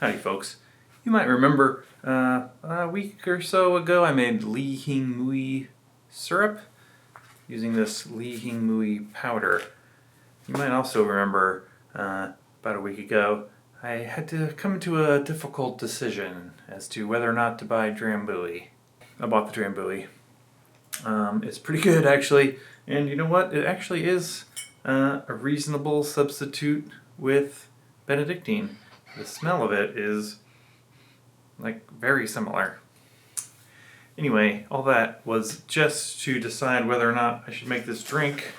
Howdy folks. You might remember a week or so ago I made Li Hing Mui syrup using this Li Hing Mui powder. You might also remember about a week ago I had to come to a difficult decision as to whether or not to buy Drambuie. I bought the Drambuie. It's pretty good actually, and you know what? It actually is a reasonable substitute with Benedictine. The smell of it is like very similar. Anyway, all that was just to decide whether or not I should make this drink,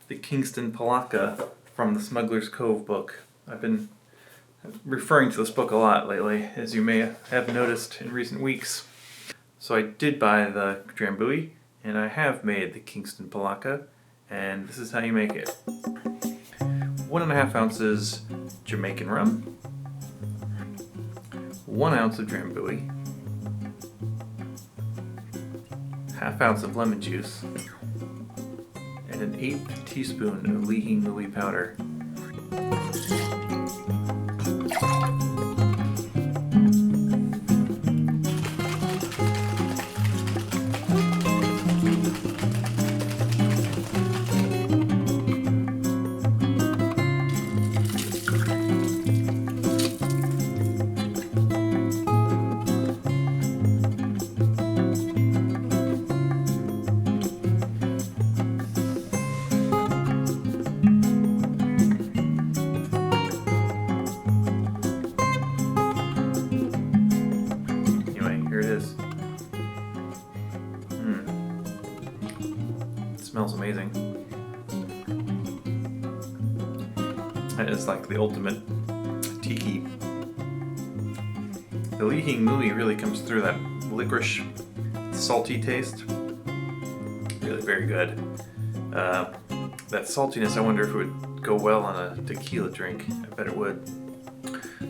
the Kingston Palaka from the Smugglers Cove book. I've been referring to this book a lot lately, as you may have noticed in recent weeks. So I did buy the Drambuie, and I have made the Kingston Palaka, and this is how you make it. 1.5 ounces Jamaican rum, 1 ounce of Drambuie, 1/2 ounce of lemon juice, and an 1/8 teaspoon of Li Hing Mui powder. Here it is. It smells amazing. That is like the ultimate tiki. The Li Hing Mui really comes through that licorice, salty taste. Really very good. That saltiness, I wonder if it would go well on a tequila drink. I bet it would.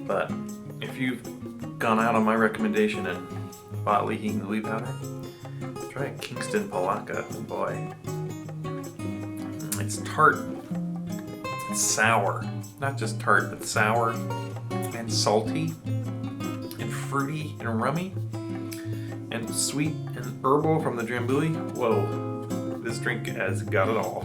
But if you've gone out on my recommendation and bought Li Hing Mui powder, try a Kingston Palaka. Oh boy. It's tart. It's sour. Not just tart, but sour and salty and fruity and rummy and sweet and herbal from the Drambuie. Whoa. This drink has got it all.